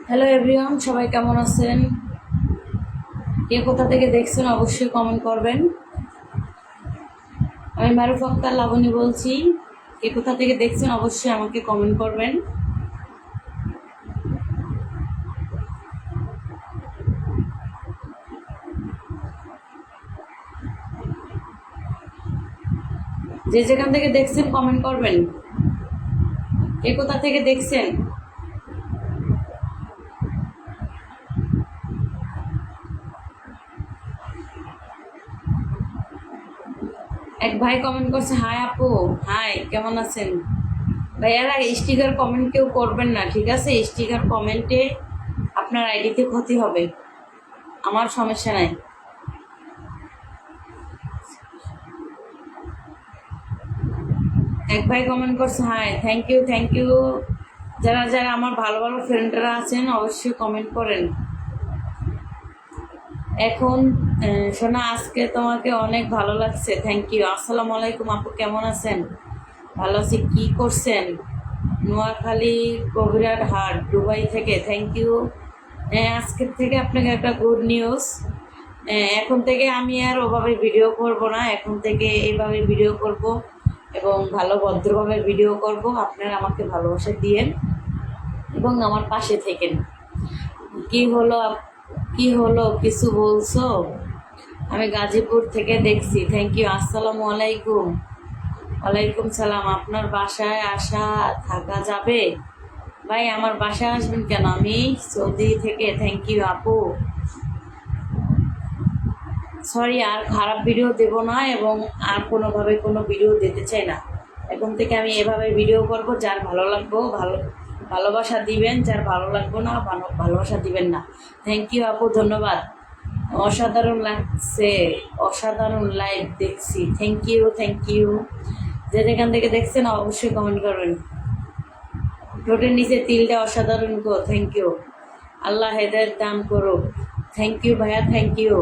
Hello everyone, সবাই কেমন আছেন? কে কোথা থেকে দেখছেন অবশ্যই কমেন্ট করবেন। আমি মারুফ আক্তার লাবণী বলছি। কে কোথা থেকে দেখছেন অবশ্যই আমাকে কমেন্ট করবেন। যে যেখান থেকে দেখছেন কমেন্ট করবেন। কে কোথা থেকে দেখছেন? এক ভাই কমেন্ট করছে, হাই আপু। হাই, কেমন আছেন? ভাইয়ারা স্টিকার কমেন্ট কেউ করবেন না, ঠিক আছে? স্টিকার কমেন্টে আপনার আইডিতে ক্ষতি হবে, আমার সমস্যা নাই। এক ভাই কমেন্ট করছে, hi, thank you thank you. যারা যারা আমার ভালো ভালো ফ্রেন্ডরা আছেন অবশ্যই কমেন্ট করেন। এখন সোনা, আজকে তোমাকে অনেক ভালো লাগছে, থ্যাংক ইউ। আসসালামু আলাইকুম আপু, কেমন আছেন? ভালো আছি। কি করছেন? নোয়াখালী কবিরাট হাট, দুবাই থেকে, থ্যাংক ইউ। আজকের থেকে আপনাকে একটা গুড নিউজ। এখন থেকে আমি আর ওভাবে ভিডিও করব না, এখন থেকে এইভাবে ভিডিও করব এবং ভালো ভদ্রভাবে ভিডিও করব। আপনারা আমাকে ভালোবাসা দিয়েন এবং আমার পাশে থেকেন। কি হলো কি হলো, কিছু বলছো? আমি গাজীপুর থেকে দেখছি, থ্যাংক ইউ। আসসালামু আলাইকুম। ওয়ালাইকুম সালাম। আপনার বাসায় আসা থাকা যাবে? ভাই, আমার বাসায় আসবেন কেন? আমি সৌদি থেকে, থ্যাংক ইউ আপু। সরি, আর খারাপ ভিডিও দেব না এবং আর কোনোভাবে কোনো ভিডিও দিতে চাই না। এখন থেকে আমি এভাবে ভিডিও করব। যার ভালো লাগবো ভালোবাসা দিবেন, যার ভালো লাগবো না ভালোবাসা দিবেন না। থ্যাংক ইউ আপু, ধন্যবাদ। অসাধারণ লাগছে, অসাধারণ লাইভ দেখছি, থ্যাংক ইউ থ্যাংক ইউ। যে যেখান থেকে দেখছেন অবশ্যই কমেন্ট করবেন। ঠোঁটের নিচে তিলটা অসাধারণ গো, থ্যাংক ইউ। আল্লাহ হেদায়েত দান করুক। থ্যাংক ইউ ভাইয়া, থ্যাংক ইউ।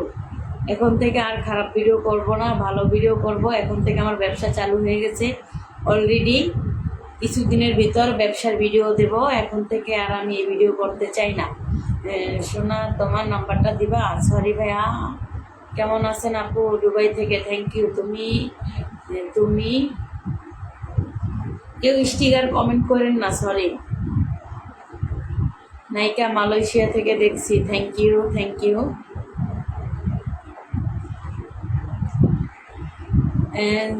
এখন থেকে আর খারাপ ভিডিও করব না, ভালো ভিডিও করব। এখন থেকে আমার ব্যবসা চালু হয়ে গেছে অলরেডি। কিছুদিনের ভিতর ব্যবসার ভিডিও দেব। এখন থেকে আর আমি এই ভিডিও করতে চাই না। সোনা, তোমার নাম্বারটা দিবা? সরি ভাইয়া। কেমন আছেন আপু? দুবাই থেকে, থ্যাংক ইউ। তুমি তুমি কেউ স্টিকার কমেন্ট করেন না, সরি। নায়িকা মালয়েশিয়া থেকে দেখছি, থ্যাংক ইউ থ্যাংক ইউ।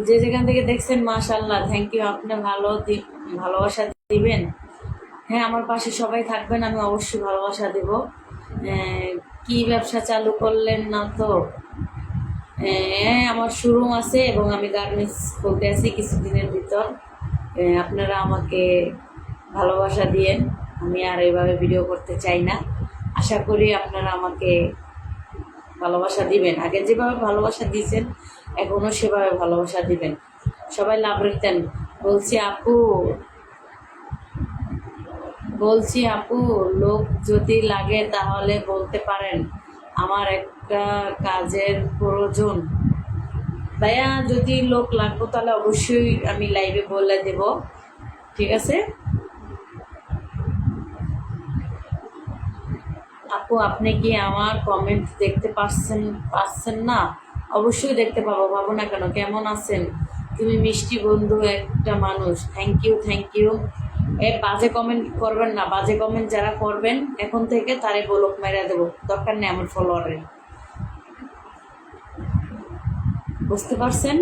যে যেখান থেকে দেখছেন মাশাআল্লাহ, থ্যাংক ইউ। আপনি ভালোবাসা দিবেন। হ্যাঁ, আমার পাশে সবাই থাকবেন, আমি অবশ্যই ভালোবাসা দেব। কি ব্যবসা চালু করলেন না তো? হ্যাঁ, আমার শোরুম আছে এবং আমি গার্মেন্টস খুলতে আছি কিছুদিনের ভিতর। আপনারা আমাকে ভালোবাসা দিয়েন। আমি আর এইভাবে ভিডিও করতে চাই না। আশা করি আপনারা আমাকে ভালোবাসা দিবেন। আগে যেভাবে ভালোবাসা দিয়েছেন এখনও সেভাবে ভালোবাসা দিবেন। সবাই লাভ রাখতেন। বলছি আপু, লোক যদি লাগে তাহলে বলতে পারেন, আমার একটা কাজের প্রয়োজন। ভাইয়া, যদি লোক লাগতো তাহলে অবশ্যই আমি লাইভে বলে দেব, ঠিক আছে? আপু, আপনি কি আমার কমেন্ট দেখতে পাচ্ছেন না? অবশ্যই দেখতে পাবো না কেন? কেমন আছেন? তুমি মিষ্টি বন্ধু একটা মানুষ, থ্যাংক ইউ থ্যাংক ইউ। বাজে কমেন্ট করবেন না, বাজে কমেন্ট যারা করবেন এখন থেকে তারে ব্লক মেরে দেবো, দরকার নেই আমার ফলোয়ারের। বুঝতে পারছেন?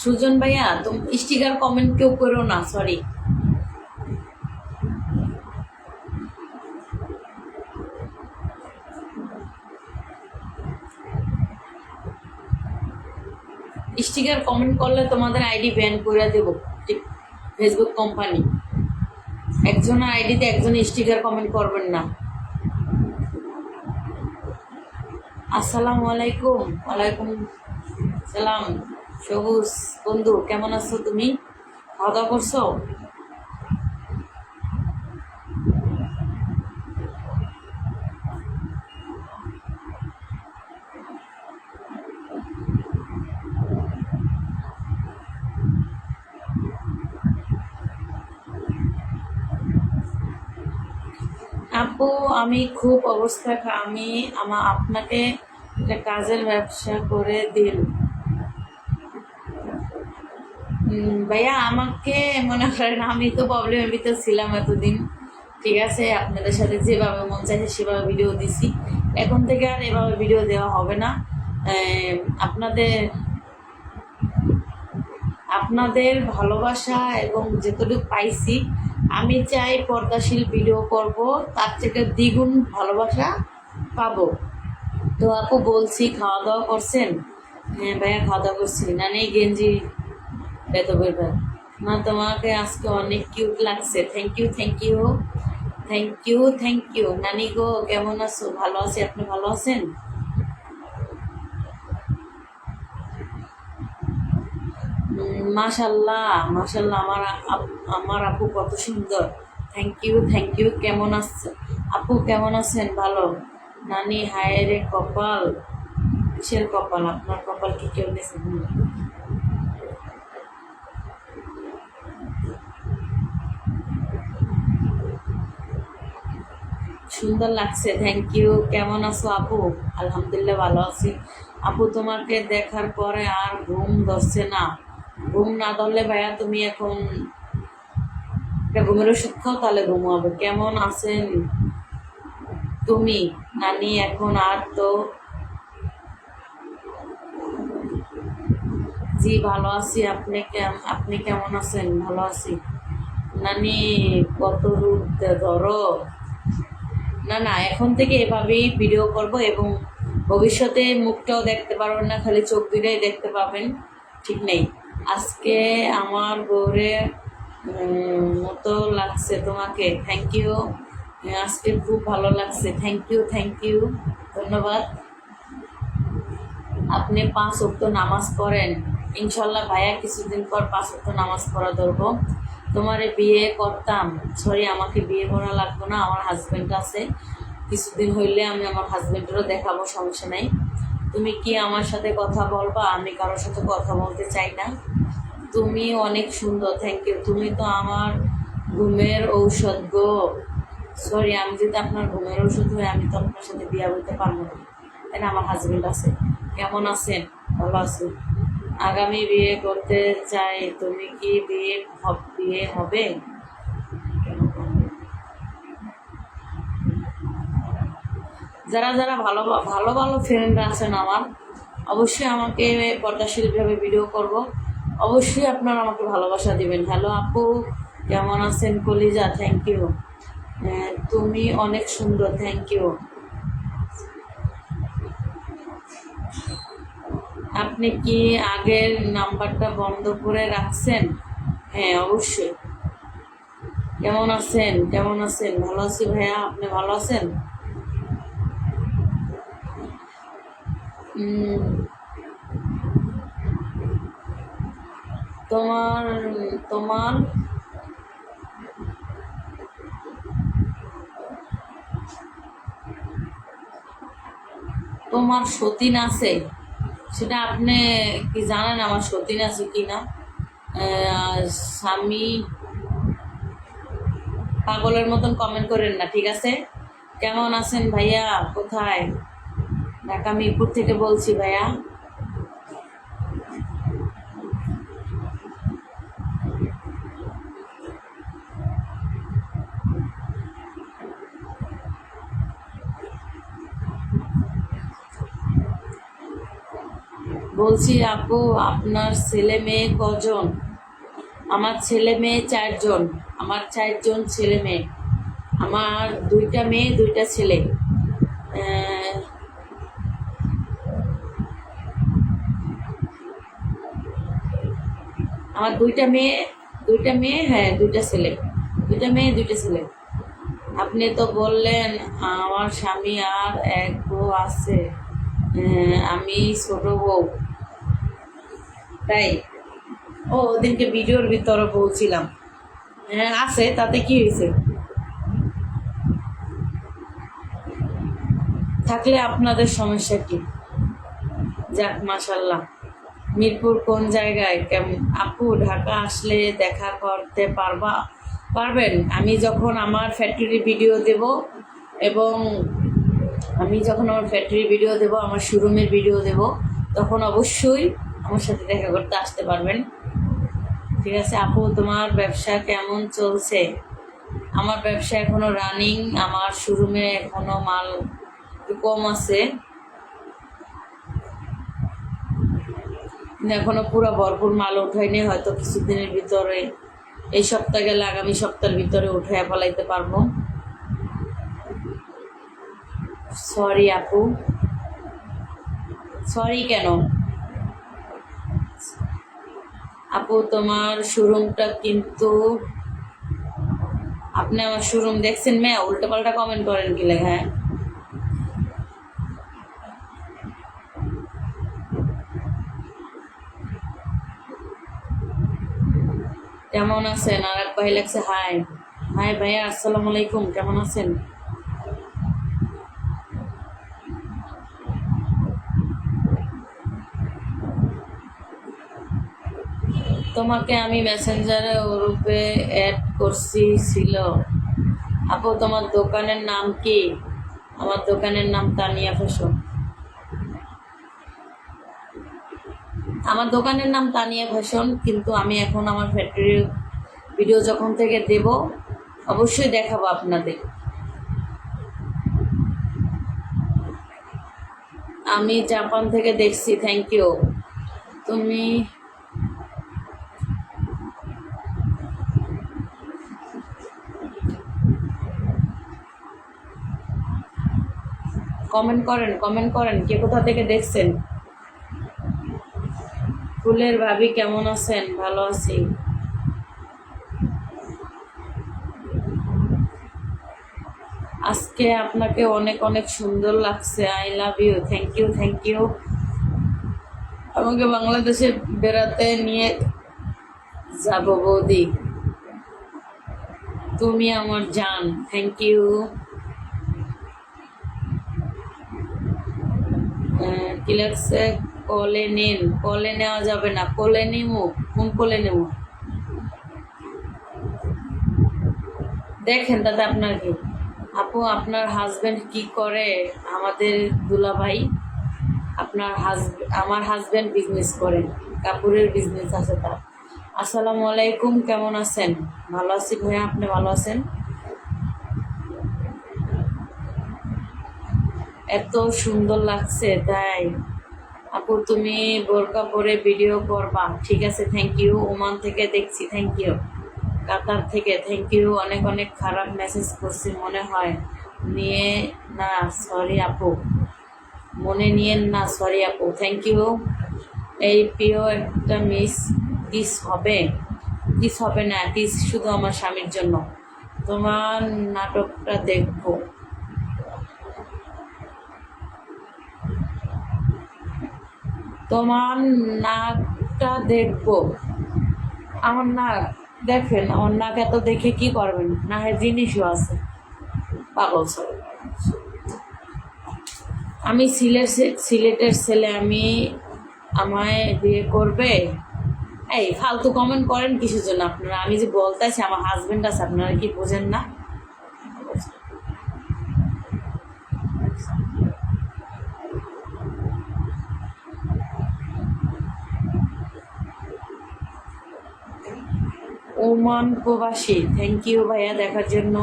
সুজন ভাইয়া, তুমি স্টিকার কমেন্ট কেউ করো না, সরি। স্টিকার কমেন্ট করলে তোমাদের আইডি ব্যান করে দেবো, ঠিক? ফেসবুক কোম্পানি একজনের আইডিতে একজন স্টিকার কমেন্ট করবেন না। আসসালামু আলাইকুম। ওয়ালাইকুম সালাম। সবুজ বন্ধু, কেমন আছো তুমি? খাওয়া দাওয়া করছো? আপু আমি খুব অবস্থা আমি আপনাকে একটা কাজের ব্যবসা করে দিন। ভাইয়া আমাকে মনে করেন আমি তো প্রবলেমের ভিতর ছিলাম এতদিন, ঠিক আছে, আপনাদের সাথে যেভাবে মন চাইছে সেভাবে ভিডিও দিছি। এখন থেকে আর এভাবে ভিডিও দেওয়া হবে না। আপনাদের আপনাদের ভালোবাসা এবং যেটুকু পাইছি, আমি চাই পর্দাশীল ভিডিও করব, তার থেকে দ্বিগুণ ভালোবাসা পাবো। তো আপু বলছি, খাওয়া দাওয়া করছেন? হ্যাঁ ভাইয়া খাওয়া দাওয়া করছি। না নেই গেঞ্জি বেতবের ভাই, না তোমাকে আজকে অনেক কিউট লাগছে। Thank you, thank you, thank you, thank you. নানি গো কেমন আছো? ভালো আছি, আপনি ভালো আছেন? মাশাল্লাহ মাশাল্লাহ, আমার আপু কত সুন্দর। Thank you, thank you. কেমন আছে আপু? কেমন আছেন? ভালো। নানি হায় রে কপাল। কিসের কপাল? আপনার কপাল কি কেউ নিয়েছে? সুন্দর লাগছে, থ্যাংক ইউ। কেমন আছো আপু? আলহামদুলিল্লাহ ভালো আছি। আপু তোমাকে দেখার পরে আর ঘুম ধরছে না। ঘুম না ধরলে ভাইয়া তুমি এখন একটা ঘুমের ওষুধ খাও, তাহলে ঘুম হবে। কেমন আছেন তুমি নানি? এখন আর তো জি ভালো আছি। আপনি কেমন আছেন? ভালো আছি। নানি কত রূপ ধরো। না না, এখন থেকে এভাবেই ভিডিও করব এবং ভবিষ্যতে মুখটাও দেখতে পারবেন না, খালি চোখ দুটাই দেখতে পাবেন, ঠিক নেই। আজকে আমার বউরের মতো লাগছে তোমাকে। Thank you. আজকে খুব ভালো লাগছে। থ্যাংক ইউ, থ্যাংক ইউ, ধন্যবাদ। আপনি 5 ওয়াক্ত নামাজ পড়েন? ইনশাল্লাহ ভাইয়া কিছুদিন পর 5 ওয়াক্ত নামাজ পড়া ধরবো। তোমারে বিয়ে করতাম, সরি আমাকে বিয়ে করা লাগবে না, আমার হাজব্যান্ড আছে। কিছুদিন হইলে আমি আমার হাজব্যান্ডেরও দেখাবো, সমস্যা নেই। তুমি কি আমার সাথে কথা বলবা? আমি কারোর সাথে কথা বলতে চাই না। তুমি অনেক সুন্দর, থ্যাংক ইউ। তুমি তো আমার ঘুমের ঔষধ গো। সরি, আমি যদি আপনার ঘুমের ঔষধ হই, আমি তো আপনার সাথে বিয়ে বলতে পারবো না, তাই না? আমার হাজব্যান্ড আছে। কেমন আছেন? ভালো আছি। আগামী বিয়ে করতে চাই, তুমি কি বিয়ে হবে? যারা যারা ভালো ভালো ভালো ফ্রেন্ডরা আছেন আমার, অবশ্যই আমাকে পর্দাশীলভাবে ভিডিও করব, অবশ্যই আপনারা আমাকে ভালোবাসা দিবেন। হ্যালো আপু, কেমন আছেন? কলিজা, থ্যাংক ইউ। তুমি অনেক সুন্দর, থ্যাংক ইউ। আপনি কি আগের নাম্বারটা বন্ধ করে রাখছেন? হ্যাঁ অবশ্যই। কেমন আছেন? কেমন আছেন? ভালো আছি ভাইয়া, আপনি ভালো আছেন? তোমার তোমার তোমার সতীন আছে, সেটা আপনি কি জানেন আমার সতীন আছে কি না? স্বামী পাগলের মতন কমেন্ট করেন না, ঠিক আছে? কেমন আছেন ভাইয়া? কোথায়? ঢাকা মিরপুর থেকে বলছি ভাইয়া। বলছি আপু, আপনার ছেলে মেয়ে কজন? আমার ছেলে মেয়ে 4 জন। আমার 4 জন ছেলে মেয়ে। আমার 2টা মেয়ে 2টা ছেলে। আহ, আমার 2টা মেয়ে, হ্যাঁ 2টা ছেলে। 2টা মেয়ে 2টা ছেলে। আপনি তো বললেন আমার স্বামী আর এক বউ আছে, আমি ছোট বউ, তাই? ও ওদিনকে ভিডিওর ভিতরে বলছিলাম। হ্যাঁ আছে, তাতে কি হয়েছে? থাকলে আপনাদের সমস্যা কি? যাক মাশাল্লাহ। মিরপুর কোন জায়গায়? কেমন আপু, ঢাকা আসলে দেখা করতে পারবেন? আমি যখন আমার ফ্যাক্টরি ভিডিও দেব, এবং আমি যখন আমার ফ্যাক্টরি ভিডিও দেব, আমার শোরুমের ভিডিও দেব, তখন অবশ্যই আমার সাথে দেখা করতে আসতে পারবেন। ঠিক আছে আপু, তোমার ব্যবসা কেমন চলছে? আমার ব্যবসা এখনো রানিং, আমার শোরুমে এখনো মাল একটু কম আছে, এখনো পুরো ভরপুর মাল উঠাইনি, হয়তো কিছুদিনের ভিতরে, এই সপ্তাহ গেলে আগামী সপ্তাহের ভিতরে উঠাইয়া ফেলাইতে পারবো। সরি আপু। সরি কেন আপু, তোমার শোরুমটা কিন্তু, আপনি আমার শোরুম দেখছেন মেয়া? উল্টো পাল্টা কমেন্ট করেন কি লেখা? হ্যাঁ, কেমন আছেন? আর এক ভাই লাগছে হাই। হাই ভাইয়া, আসসালামু আলাইকুম, কেমন আছেন? তোমাকে আমি মেসেঞ্জারে ওরূপে অ্যাড করছি ছিল। আপু, তোমার দোকানের নাম কি? আমার দোকানের নাম তানিয়া ফ্যাশন। আমার দোকানের নাম তানিয়া ফ্যাশন, কিন্তু আমি এখন আমার ফ্যাক্টরির ভিডিও যখন থেকে দেব, অবশ্যই দেখাবো আপনাদের। আমি জাপান থেকে দেখছি, থ্যাংক ইউ। তুমি কমেন্ট করেন কে কোথা থেকে দেখছেন। ফুলের ভাবি কেমন আছেন? ভালো আছি। আজকে আপনাকে অনেক অনেক সুন্দর লাগছে, I love you. Thank you, thank you. আমাকে বাংলাদেশে বেড়াতে নিয়ে যাব বৌদি, তুমি আমার জান। Thank you. কি লাগছে? কলে নিন। কলে নেওয়া যাবে না। কোলে নিমু? কোন কোলে নেব? দেখেন তাতে আপনার কি। আপু, আপনার হাজবেন্ড কি করে? আমাদের দুলাভাই, আমার হাজবেন্ড বিজনেস করে, কাপড়ের বিজনেস আছে তার। আসসালামু আলাইকুম, কেমন আছেন? ভালো আছি ভাইয়া, আপনি ভালো আছেন? এত সুন্দর লাগছে তাই। আপু, তুমি বোরকা পরে ভিডিও করবা? ঠিক আছে, থ্যাংক ইউ। ওমান থেকে দেখছি, থ্যাংক ইউ। কাতার থেকে থ্যাংক ইউ। অনেক অনেক খারাপ মেসেজ করছি মনে হয়, নিয়ে না, সরি আপু, মনে নিয়েন না, সরি আপু, থ্যাংক ইউ। এই প্রিয় একটা কিস হবে? কিস হবে না, কিস শুধু আমার স্বামীর জন্য। তোমার নাটকটা দেখবো। তোমার নাকটা দেখবো? আমার নাক দেখেন, আমার নাক এত দেখে কি করবেন? না হয় জিনিসও আছে, পাগল সব। আমি সিলেটের ছেলে, আমায় বিয়ে করবে? এই ফালতু কমেন্ট করেন কিসের জন্য আপনারা? আমি যে বলতেছি আমার হাজবেন্ড আছে, আপনারা কি বোঝেন না? ওমান প্রবাসী, থ্যাংক ইউ ভাইয়া দেখার জন্য।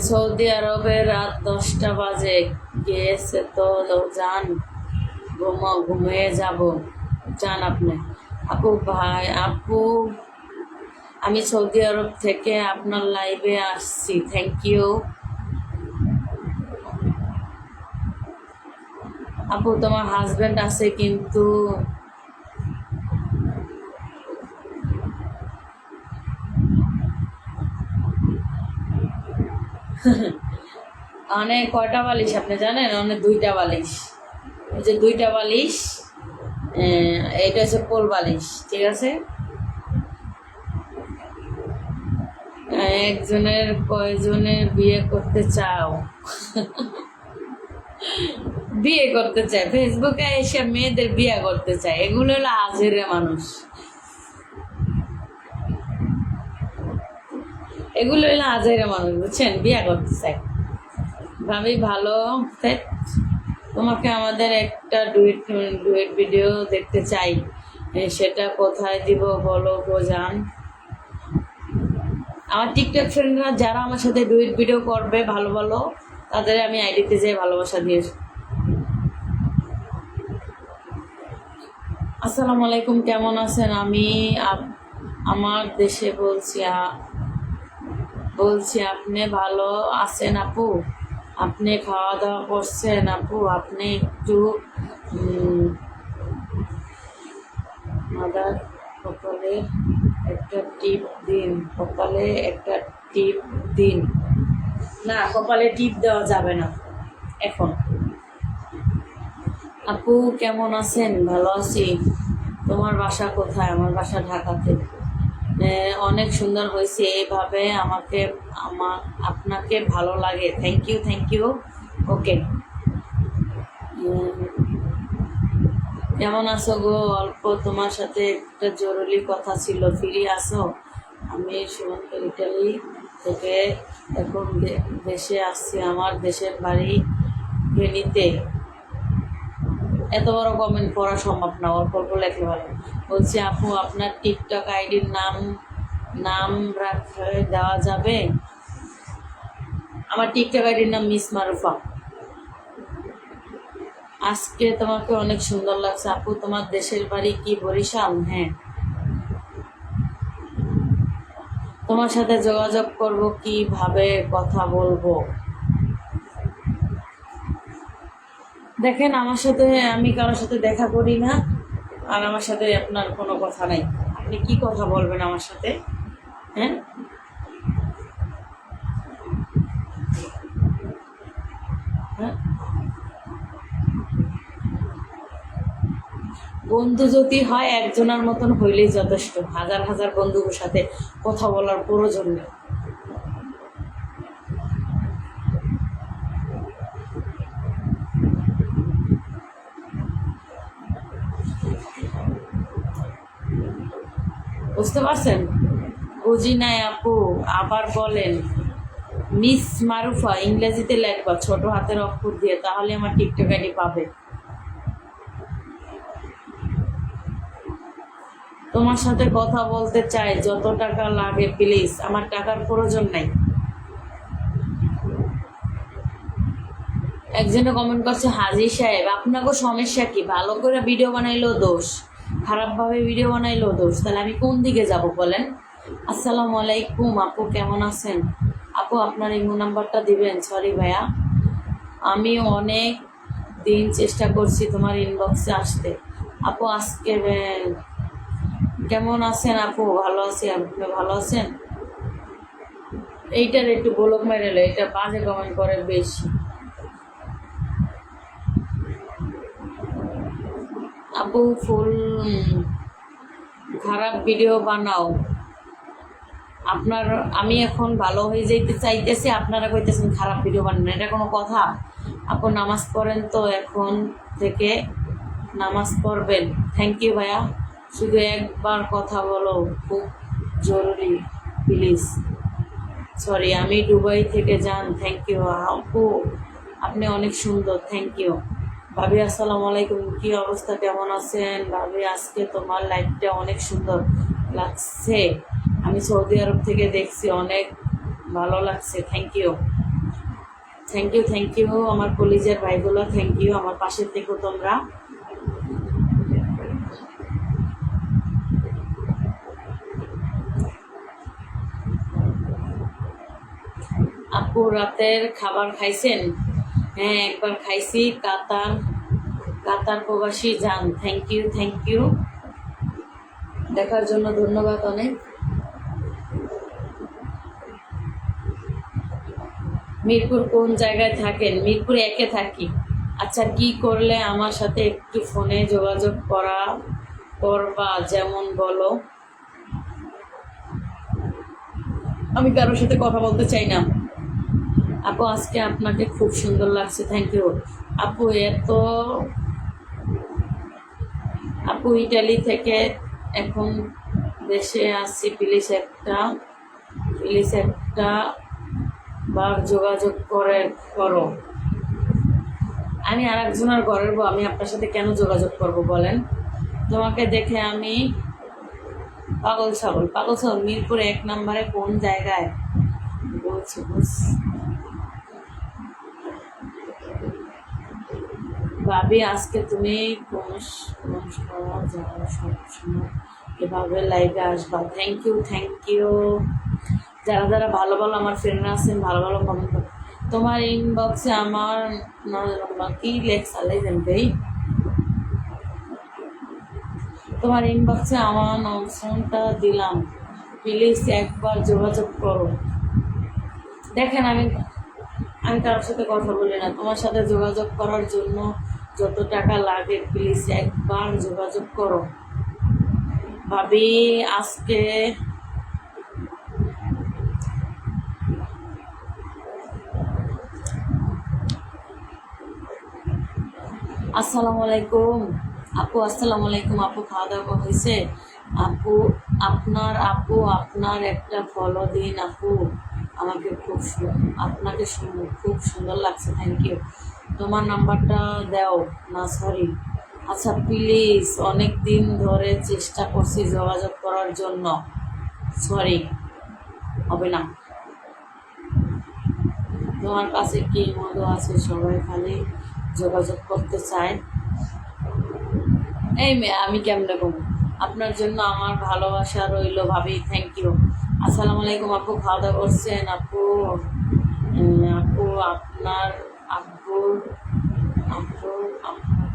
সৌদি আরবে রাত 10টা বাজে গিয়েছে তো যান, ঘুমিয়ে যাব। যান আপনি। আপু, আমি সৌদি আরব থেকে আপনার লাইভে আসছি, থ্যাংক ইউ। আপু, তোমার হাজবেন্ড আছে কিন্তু অনেক কয়টা বালিশ আপনি জানেন? অনেক 2টা বালিশ। এই যে 2টা বালিশ, এইটা হচ্ছে পোল বালিশ, ঠিক আছে? একজনের কয়জনের বিয়ে করতে চাও? বিয়ে করতে চায়, ফেসবুকে এসে মেয়েদের বিয়ে করতে চায়, এগুলো হলো আজেরে মানুষ, এগুলো হলো আজেরে মানুষ, বুঝছেন, বিয়ে করতে চায়। ভাবি ভালো, ধ্যাৎ, তোমাকে আমাদের একটা ডুয়েট ডুয়েট ভিডিও দেখতে চাই, সেটা কোথায় দিব বলো গো জান। আমার টিকটক ফ্রেন্ডরা যারা আমার সাথে ডুয়েট ভিডিও করবে ভালো ভালো, তাদের আমি আইডিতে যেয়ে ভালোবাসা দিয়ে। আসসালামু আলাইকুম, কেমন আছেন? আমি আমার দেশে বলছি আপনি ভালো আছেন আপু? আপনি খাওয়া দাওয়া করছেন আপু? আপনি একটু মাদার কপালে একটা টিপ দিন, কপালে একটা টিপ দিন। না, কপালে টিপ দেওয়া যাবে না এখন। আপু কেমন আছেন? ভালো আছি। তোমার বাসা কোথায়? আমার বাসা ঢাকাতে। অনেক সুন্দর হয়েছে, এইভাবে আপনাকে ভালো লাগে। Thank you, thank you. Okay, কেমন আছো গো? অল্প তোমার সাথে একটা জরুরি কথা ছিল, ফিরে আসো। আমি সুমন্ত ইটালি থেকে এখন দেশে আসছি, আমার দেশের বাড়ি ফেনীতে। এত বড় কমেন্ট পড়া সম্ভব না, অল্প অল্প লেখলে ভালো। বলছি আপু, আপনার টিকটক আইডির নাম রাখে দেওয়া যাবে? আমার টিকটক আইডির নাম মিস মারুফা। আজকে তোমাকে অনেক সুন্দর লাগছে আপু। তোমার দেশের বাড়ি কি বরিশাল? হ্যাঁ। তোমার সাথে যোগাযোগ করব, কিভাবে কথা বলবো? দেখেন, আমার সাথে, আমি কারোর সাথে দেখা করি না, আর আমার সাথে আপনার কোনো কথা নাই। আপনি কি কথা বলবেন আমার সাথে? হ্যাঁ, হ্যাঁ, বন্ধু যদি হয় একজনের মতন হইলেই যথেষ্ট, হাজার হাজার বন্ধুর সাথে কথা বলার প্রয়োজন নেই। বুঝতে পারছেন? বুঝি নাই আপু, আবার বলেন। মিস মারুফা ইংরেজিতে লেখবা ছোট হাতের অক্ষর দিয়ে, তাহলে আমার টিকটক আইডি পাবে। তোমার সাথে কথা বলতে চাই, যত টাকা লাগে প্লিজ। আমার টাকার প্রয়োজন নাই। একজনে কমেন্ট করছে, হাজি সাহেব আপনাকে সমস্যা কি? ভালো করে ভিডিও বানাইলেও দোষ, খারাপভাবে ভিডিও বানাইলেও দোষ, তাহলে আমি কোন দিকে যাব বলেন? আসসালামু আলাইকুম আপু, কেমন আছেন? আপু আপনার ইমো নাম্বারটা দিবেন? সরি ভাইয়া, আমি অনেক দিন চেষ্টা করছি তোমার ইনবক্সে আসতে। আপু আজকে কেমন আছেন আপু? ভালো আছি, আপনি ভালো আছেন? এইটার একটু ব্লক মেরেলো, এটা বাজে কমেন্ট করে বেশি। আপু ফুল খারাপ ভিডিও বানাও আপনার। আমি এখন ভালো হয়ে যাইতে চাইতেছি, আপনারা কইতেছেন খারাপ ভিডিও বানান, এটা কোনো কথা? আপু নামাজ পড়েন তো? এখন থেকে নামাজ পড়বেন? থ্যাংক ইউ ভাইয়া, শুধু একবার কথা বলো, খুব জরুরি প্লিজ। সরি, আমি দুবাই থেকে যান। থ্যাংক ইউ আপু, আপনি অনেক সুন্দর, থ্যাংক ইউ। ভাবি আসসালামু আলাইকুম, কি অবস্থা, কেমন আছেন ভাবি? আজকে তোমার লাইফটা অনেক সুন্দর লাগছে, আমি সৌদি আরব থেকে দেখছি, অনেক ভালো লাগছে। Thank you, thank you, thank you আমার কলিজার ভাইগুলো, থ্যাংক ইউ, আমার পাশে থেকো তোমরা। আপু রাতের খাবার খাইছেন? হ্যাঁ, একবার খাইছি। কাতার প্রবাসী যান। থ্যাংক ইউ, থ্যাংক ইউ, দেখার জন্য ধন্যবাদ অনেক। মিরপুর কোন জায়গায় থাকেন? মিরপুর একে থাকি। আচ্ছা, কি করলে আমার সাথে একটু ফোনে যোগাযোগ করবা, যেমন বলো। আমি কারোর সাথে কথা বলতে চাই না আপু। আজকে আপনাকে খুব সুন্দর লাগছে, থ্যাংক ইউ। আপু আপু ইটালি থেকে এখন দেশে আসছি, প্লিজ একটা বার যোগাযোগ করো। আমি আর একজনের ঘরের বউ, আমি আপনার সাথে কেন যোগাযোগ করব বলেন? তোমাকে দেখে আমি পাগল ছাগল মিরপুর 1 নম্বরে কোন জায়গায় বলছি ভাবি, আজকে তুমি কোন সবসময় এভাবে লাইভে আসবা। Thank you. যারা যারা ভালো ভালো আমার ফ্রেন্ডরা আছেন, ভালো ভালো কমেন্ট করো। তোমার ইনবক্সে আমার কি লেখা লেখেন ভাই? তোমার ইনবক্সে আমার নম্বরটা দিলাম, প্লিজ একবার যোগাযোগ করো। দেখেন, আমি কারোর সাথে কথা বলি না। তোমার সাথে যোগাযোগ করার জন্য যত টাকা লাগে প্লিজ একবার যোগাযোগ করো। ভাবি, আজকে আসসালামু আলাইকুম আপু। আসসালামু আলাইকুম আপু, খাওয়া দাওয়া হয়েছে? আপু আপনার একটা ফলো দিন আপু, আমাকে আপনাকে খুব সুন্দর লাগছে। Thank you. তোমার নাম্বারটা দাও না, সরি। আচ্ছা প্লিজ, অনেক দিন ধরে চেষ্টা করছি যোগাযোগ করার জন্য, সরি, হবে না। তোমার কাছে কি মধু আছে? সবাই খালি যোগাযোগ করতে চায়। এই মেয়ে, আমি কেমনে বলবো? আপনার জন্য আমার ভালোবাসা রইল ভাবি। Thank you. আসসালামু আলাইকুম আপু, খাওয়া দাওয়া করছেন? আপু আপনার আব্বুর আপনার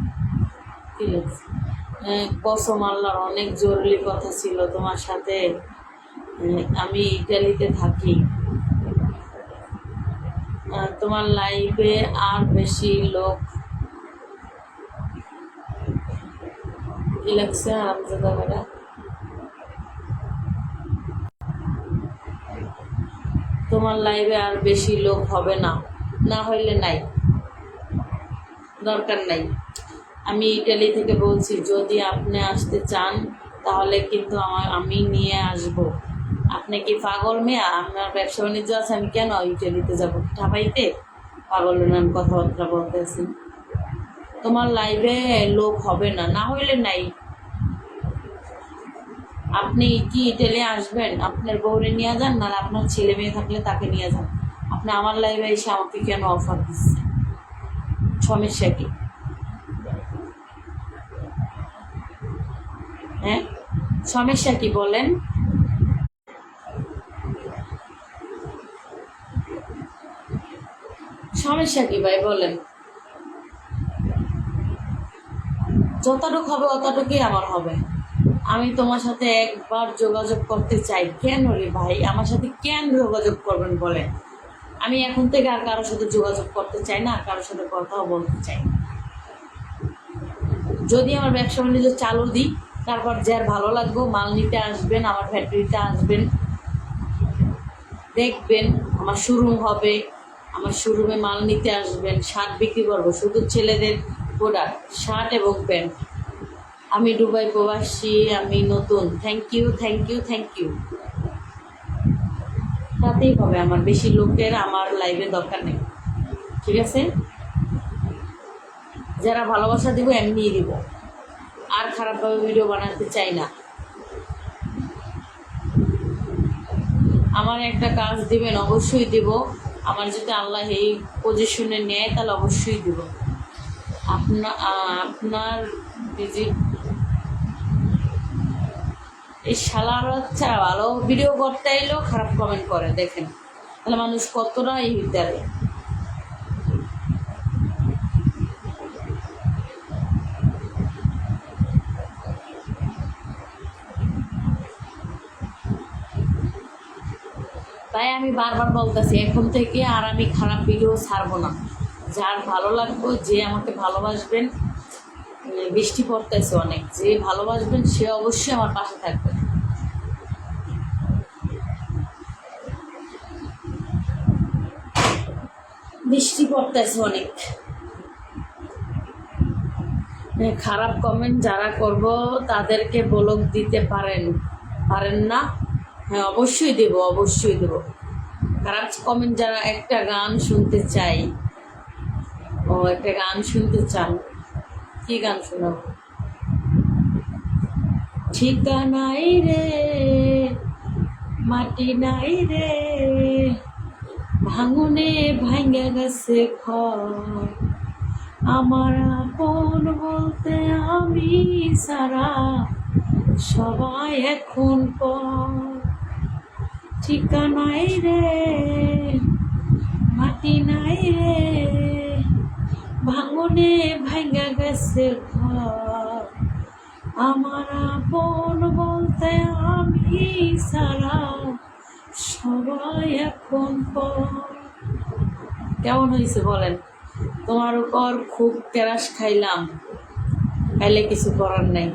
কি লাগছে? কসম আল্লাহর, অনেক জরুরি কথা ছিল তোমার সাথে। আমি ইটালিতে থাকি। তোমার লাইভে আর বেশি লোক কি লাগছে? আরামজাদা বেড়া, তোমার লাইভে আর বেশি লোক হবে না, না হইলে নাই, দরকার নাই। আমি ইটালি থেকে বলছি, যদি আপনি আসতে চান তাহলে কিন্তু আমি নিয়ে আসব। আপনি কি পাগল মেয়া? আপনার ব্যবসা বাণিজ্য আছে, আমি কেন ইটালিতে যাব ঠাপাইতে? পাগল নাম কথাবার্তা বলতেছি। তোমার লাইভে লোক হবে না, না হইলে নাই। আপনি কি ইটালি আসবেন? আপনার বউরে নিয়ে যান, না আপনার ছেলে মেয়ে থাকলে তাকে নিয়ে যান। আপনি আমার লাইভে এসে আমাকে কেন অফার দিচ্ছেন? সমস্যা কি? হ্যাঁ, সমস্যা কি বলেন? সমস্যা কি ভাই বলেন? যতটুকু হবে অতটুকুই আমার হবে। আমি তোমার সাথে একবার যোগাযোগ করতে চাই। কেন রে ভাই, আমার সাথে কেন যোগাযোগ করবেন বলেন? আমি এখন থেকে আর কারোর সাথে যোগাযোগ করতে চাই না, আর কারোর সাথে কথাও বলতে চাই না। যদি আমার ব্যবসা বাণিজ্য চালু দিই, তারপর যার ভালো লাগবে মাল নিতে আসবেন, আমার ফ্যাক্টরিতে আসবেন, দেখবেন আমার শোরুম হবে, আমার শোরুমে মাল নিতে আসবেন। শার্ট বিক্রি করবো, শুধু ছেলেদের প্রোডাক্ট, শার্ট এবং প্যান্ট। আমি দুবাই প্রবাসী, আমি নতুন। Thank you. তাতেই হবে, আমার বেশি লোকের আমার লাইভে দরকার নেই, ঠিক আছে? যারা ভালোবাসা দিব এমনিই দিব, আর খারাপভাবে ভিডিও বানাতে চাই না। আমার একটা কাজ দিবেন, অবশ্যই দিব। আমার যদি আল্লাহ এই পজিশনে নেয় তাহলে অবশ্যই দিব। আপনার ভিজিট, এই শালার বাচ্চা ভালো ভিডিও করতে এলেও খারাপ কমেন্ট করে, দেখেন তাহলে মানুষ কতটা দেয়। তাই আমি বারবার বলতেছি, এখন থেকে আর আমি খারাপ ভিডিও ছাড়বো না। যার ভালো লাগবে, যে আমাকে ভালোবাসবেন, বৃষ্টি পড়তেছে অনেক, যে ভালোবাসবেন সে অবশ্যই আমার পাশে থাকবেন। বৃষ্টি পড়তেছে অনেক। খারাপ কমেন্ট যারা করব তাদেরকে ব্লক দিতে পারেন না? হ্যাঁ, অবশ্যই দেব, অবশ্যই দেব। খারাপ কমেন্ট যারা, একটা গান শুনতে চাই। ও, একটা গান শুনতে চান? কি গান শোনাবো? ঠিকানাই রে, মাটি নাই রে, ভাঙনে ভাঙ্গা গেছে ঘর, আমার আপন বলতে আমি সারা সবাই এখন পর। ঠিকানাই রে, মাটি নাই রে, ভাঙনে ভাঙ্গা গেছে ঘর, আমার আপন বলতে আমি সারা সবাই এখন পর। কেমন হয়েছে বলেন? তোমার উপর খুব ক্রাশ খাইলাম, খাইলে কিছু করার নাই।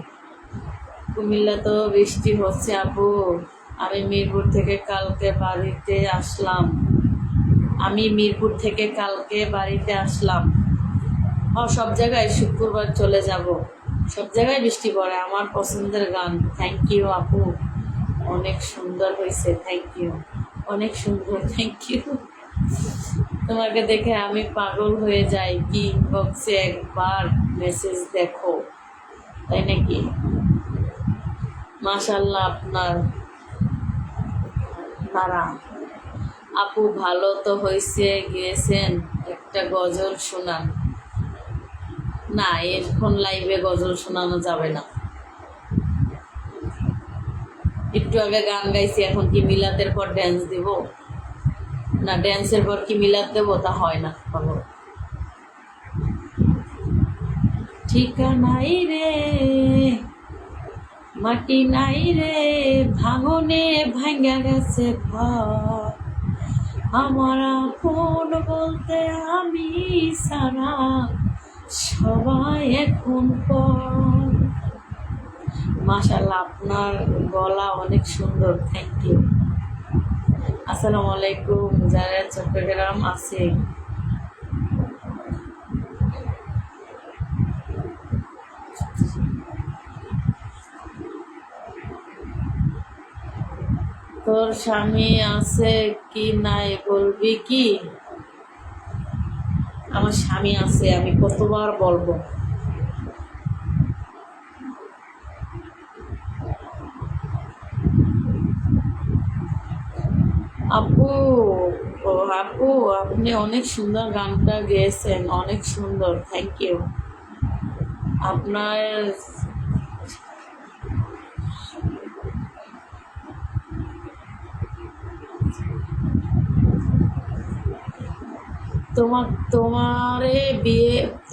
কুমিল্লা তো বৃষ্টি হচ্ছে আপু। আমি মিরপুর থেকে কালকে বাড়িতে আসলাম। সব জায়গায় শুক্রবার চলে যাব। সব জায়গায় বৃষ্টি পড়ে। আমার পছন্দের গান। থ্যাংক ইউ আপু, অনেক সুন্দর হয়েছে। থ্যাংক ইউ, অনেক সুন্দর। Thank you. তোমাকে দেখে আমি পাগল হয়ে যাই। কি ইনবক্সে একবার মেসেজ দেখো, তাই নাকি? মাশাআল্লাহ, আপনার নারা। আপু ভালো তো হয়েছে গিয়েছেন, একটা গজল শোনান। না, এখন লাইভে গজল শোনানো যাবে না। একটু আগে গান গাইছি, এখন কি মিলাদের পর ড্যান্স দিব? না, ড্যান্সের পর কি মিলাদ দেবো? তা হয় না বাবু। ঠিকানাই রে, মাটি নাই রে, ভাঙনে ভাঙ্গা গেছে ঘর, আমার আপন বলতে আমি সারা সবাই এখন পর। মাশাআল্লাহ, আপনার গলা অনেক সুন্দর। Thank you. আসসালামু আলাইকুম। যারা চট্টগ্রাম আছে, তোর স্বামী আছে কি নাই বলবি কি? আমার স্বামী আছে, আমি কতবার বলবো? আপু, ও আপু, আপনি অনেক সুন্দর গানটা গেয়েছেন, অনেক সুন্দর। Thank you. আপনার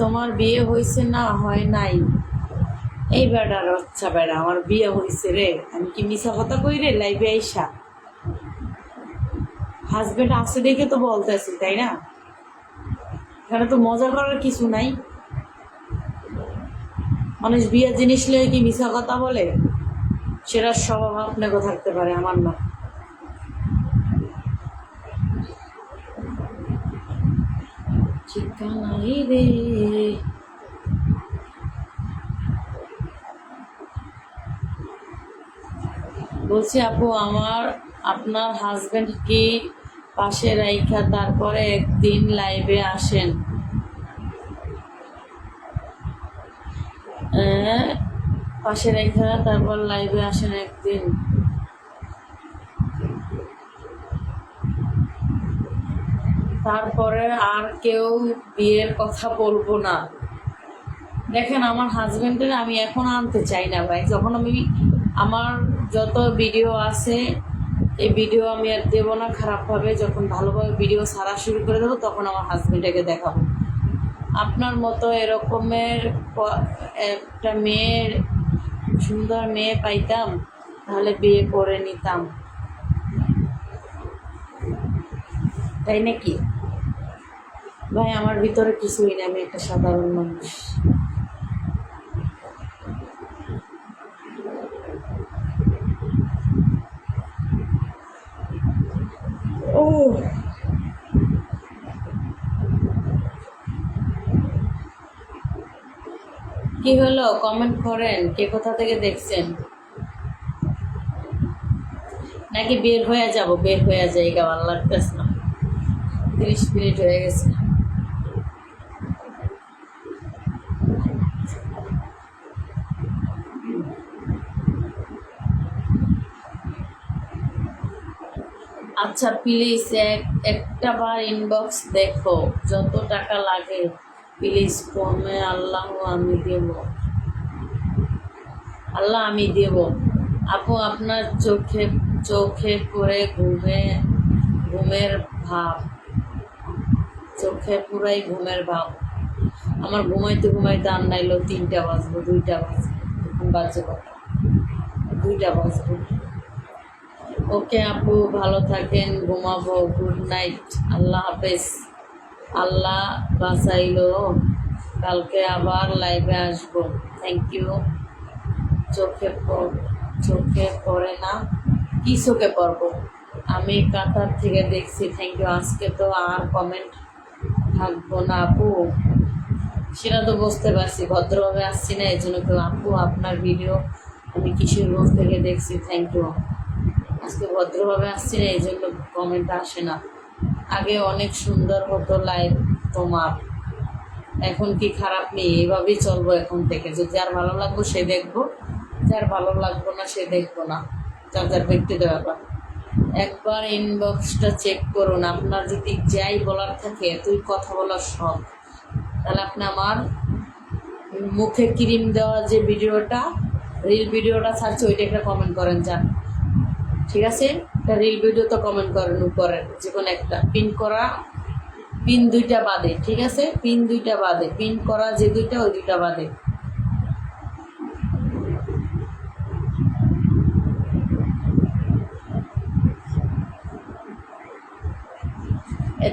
তোমার বিয়ে হয়েছে না হয় নাই? এই বেড়ার বাচ্চা বেড়া, আমার বিয়ে হয়েছে রে। আমি কি মিছা কথা কই রে লাইভে আইসা? হাজবেন্ড আছে দেখে তো বলতেছি, তাই না? এখানে তো মজা করার কিছু নাই। মানুষ বিয়ের জিনিস নিয়ে কি মিছা কথা বলে? সেটা স্বভাব আপনাকে থাকতে পারে, আমার না। ঠিকানাই রে, বলছি আপু, আপনার হাজবেন্ড কি পাশে রাইখা তারপরে একদিন লাইভে আসেন? পাশে রাইখা তারপর লাইভে আসেন একদিন। তারপরে আর কেউ বিয়ের কথা বলবো না। দেখেন, আমার হাজবেন্ডের আমি এখন আনতে চাই না ভাই। যখন আমার যত ভিডিও আছে, এই ভিডিও আমি আর দেবো না খারাপভাবে। যখন ভালোভাবে ভিডিও ছাড়া শুরু করে দেবো, তখন আমার হাজবেন্ডকে দেখাবো। আপনার মতো এরকমের একটা মেয়ের, সুন্দর মেয়ে পাইতাম, তাহলে বিয়ে করে নিতাম, তাই নাকি ভাই? আমার ভিতরে কিছুই না, আমি একটা সাধারণ মানুষ। ও, কি হলো কমেন্ট করেন, কে কোথা থেকে দেখছেন? নাকি বের হয়ে যাব? বের হয়ে যাই, গা ভালো লাগতেছে না। 30 মিনিট হয়ে গেছে। আচ্ছা প্লিজ একটা বার ইনবক্স দেখো, যত টাকা লাগে প্লিজ কমে। আমি দেব, আল্লাহ আমি দেব। আপু আপনার চোখে চোখে পড়ে ঘুমের ভাব, চোখে পুরাই ঘুমের ভাব। আমার ঘুমাইতে ঘুমাইতে আর নাইলো 3টা বাজবো, 2টা বাজবো, এখন বাজে কটা? 2টা বাজবো। ওকে আপু ভালো থাকেন, ঘুমাবো, গুড নাইট, আল্লাহ হাফেজ। আল্লাহ বাঁচাইলো, কালকে আবার লাইভে আসবো। Thank you. চোখে পড়ে না? কি চোখে পড়বো? আমি কাতার থেকে দেখছি। Thank you. আজকে তো আর কমেন্ট থাকবো না আপু, সেটা তো বুঝতে পারছি, ভদ্রভাবে আসছি না, এই জন্য। তো আপু আপনার ভিডিও আমি কিশোরগঞ্জ থেকে দেখছি। Thank you. আজকে ভদ্রভাবে আসছি না, এই জন্য কমেন্ট আসে না। আগে অনেক সুন্দর হতো লাইভ তোমার, এখন কি খারাপ নেই? এভাবেই চলবো এখন থেকে। যে যার ভালো লাগবো সে দেখবো, যার ভালো লাগবো না সে দেখবো না, যার যার ব্যক্তিগত ব্যাপার। একবার ইনবক্সটা চেক করুন, আপনার যদি যাই বলার থাকে, তুই কথা বলার শখ, তাহলে আপনি আমার মুখে ক্রিম দেওয়া যে ভিডিওটা, রিল ভিডিওটা ছাড়ছে, ওইটা একটা কমেন্ট করেন যান। ঠিক আছে, একটা রিল ভিডিও তো কমেন্ট করেন যে কোনো একটা পিন করা, পিন 2টা বাদে। ঠিক আছে, পিন 2টা বাদে, পিন করা যে 2টা, ওই 2টা বাদে।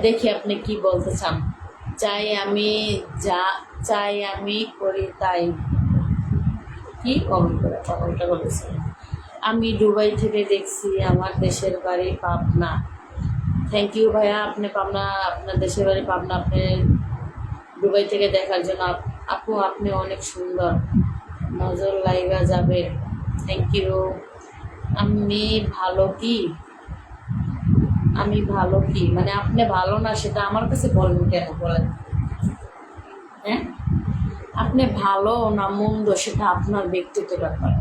দেখি আপনি কি বলতে চান। চাই আমি করি তাই। কি কমেন্টটা বলেছেন? আমি দুবাই থেকে দেখছি, আমার দেশের বাড়ি পাবনা। থ্যাংক ইউ ভাইয়া, আপনি পাবনা, আপনার দেশের বাড়ি পাবনা, আপনি দুবাই থেকে দেখার জন্য। আপু আপনি অনেক সুন্দর, নজর লাইগা যাবে। Thank you. আমি ভালো কি? মানে আপনি ভালো না সেটা আমার কাছে বলেন কেন? বলেন। হ্যাঁ, আপনি ভালো না মন্দ সেটা আপনার ব্যক্তিগত ব্যাপার।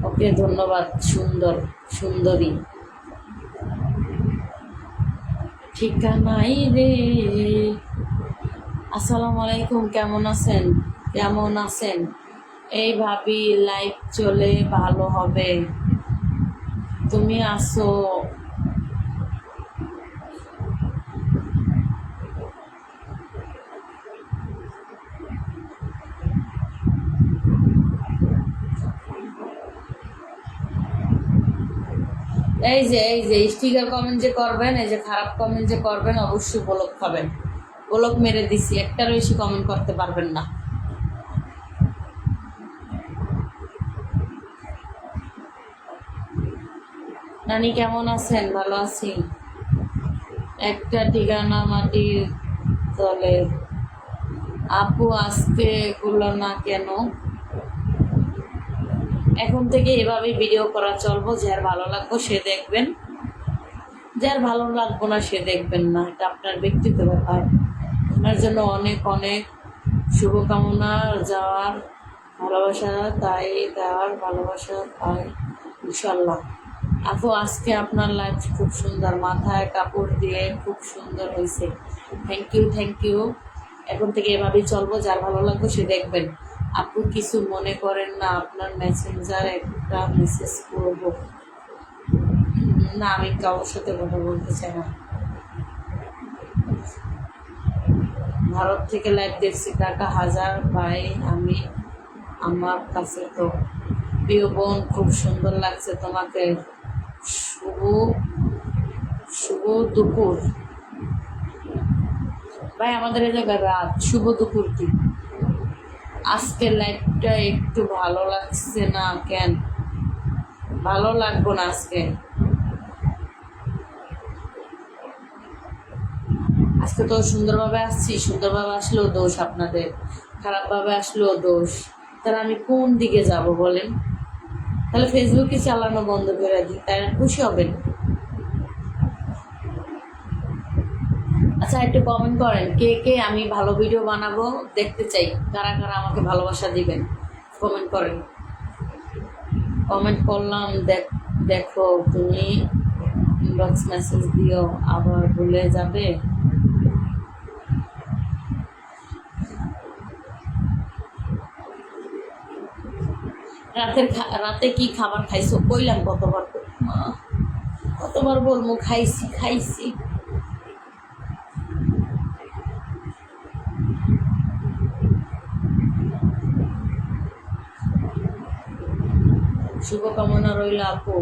ওকে ধন্যবাদ। সুন্দরী। ঠিকানাই রে। আসসালামু আলাইকুম, কেমন আছেন? এই ভাবি লাইভ চলে ভালো হবে, তুমি আসো। এই যে স্টিকার কমেন্ট যে করবেন, এই যে খারাপ কমেন্ট যে করবেন, অবশ্যই ব্লক খাবেন। ব্লক মেরে দিছি, একটার বেশি কমেন্ট করতে পারবেন না। নানি কেমন আছেন? ভালো আছি। একটা ঠিকানা মাটির তলে। আপু আজকে এগুলো না কেন? এখন থেকে এভাবে ভিডিও করা চলবো, যার ভালো লাগবো সে দেখবেন, যার ভালো লাগবো না সে দেখবেন না, এটা আপনার ব্যক্তিগত ব্যাপার। আপনার জন্য অনেক অনেক শুভকামনা, যাওয়ার ভালোবাসা তাই, দেওয়ার ভালোবাসা তাই, ইনশাল্লাহ। আপু আজকে আপনার লাইফ খুব সুন্দর, মাথায় কাপড় দিয়ে খুব সুন্দর হয়েছে। Thank you. এখন থেকে এভাবেই চলবো, যার ভালো লাগবে সে দেখবেন। আপু কিছু মনে করেন না, আপনার মেসেঞ্জার একটা মেসেজ করবো? না, আমি কারোর সাথে কথা বলতে চাই না। ভারত থেকে লাইভ দেখছি, টাকা 1000 ভাই। আমার কাছে তো প্রিয় বোন, খুব সুন্দর লাগছে তোমাকে। শুভ দুপুর ভাই, আমাদের এই জায়গায় রাত। শুভ দুপুর কি? আজকে লাইভটা একটু ভালো লাগছে না কেন? ভালো লাগবো না আজকে? আজকে তো সুন্দরভাবে আসছি, সুন্দরভাবে আসলেও দোষ আপনাদের, খারাপভাবে আসলেও দোষ। তাহলে আমি কোন দিকে যাব বলেন? তাহলে ফেসবুকে চালানো বন্ধ করে দিই, তাই খুশি হবেন? আচ্ছা, একটু কমেন্ট করেন কে কে আমি ভালো ভিডিও বানাবো দেখতে চাই, কারা কারা আমাকে ভালোবাসা দিবেন, কমেন্ট করেন। কমেন্ট করলাম, দেখো তুমি ইনবক্স মেসেজ দিও, আবার ভুলে যাবে। রাতে কি খাবার খাইছো? কইলাম কতবার, কতবার বলবো খাইছি খাইছি। শুভকামনা রইল আপু।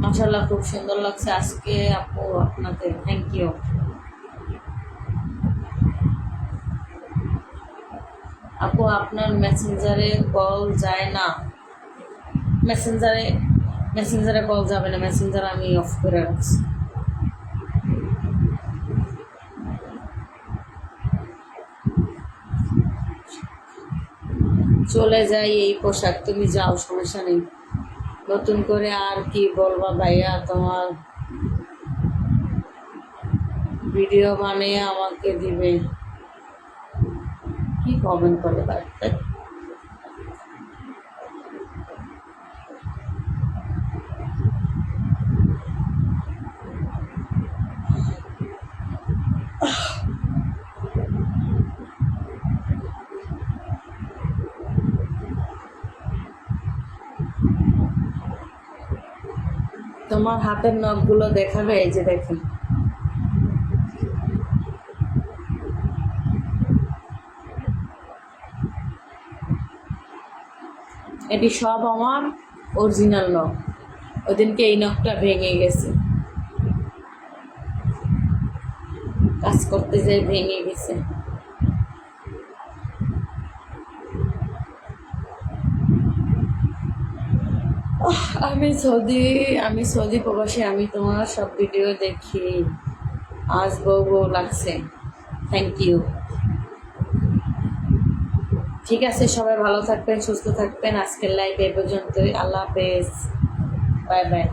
মাশাআল্লাহ, খুব সুন্দর লাগছে আজকে আপু আপনাদের, থ্যাংক ইউ। আপু আপনার মেসেঞ্জারে কল যায় না? মেসেঞ্জারে কল যাবে না, মেসেঞ্জার আমি অফ করে রাখছি। চলে যাই এই পোশাক, তুমি যাও, সমস্যা নেই। নতুন করে আর কি বলবা ভাইয়া, তোমার ভিডিও বানিয়ে আমাকে দিবে। কি কমেন্ট করে ভাই? তোমার হাতের নখগুলো দেখাবে, এই যে দেখেন। এটি সব আমার অরিজিনাল নখ, ওদিনকে এই নখটা ভেঙে গেছে, কাজ করতে যাই ভেঙে গেছে। আমি সৌদি প্রবাসী, আমি তোমার সব ভিডিও দেখি, আজ বউ লাগছে। Thank you. ঠিক আছে, সবাই ভালো থাকবেন, সুস্থ থাকবেন। আজকের লাইভ এ পর্যন্তই। আল্লাহ হাফেজ, বাই বাই।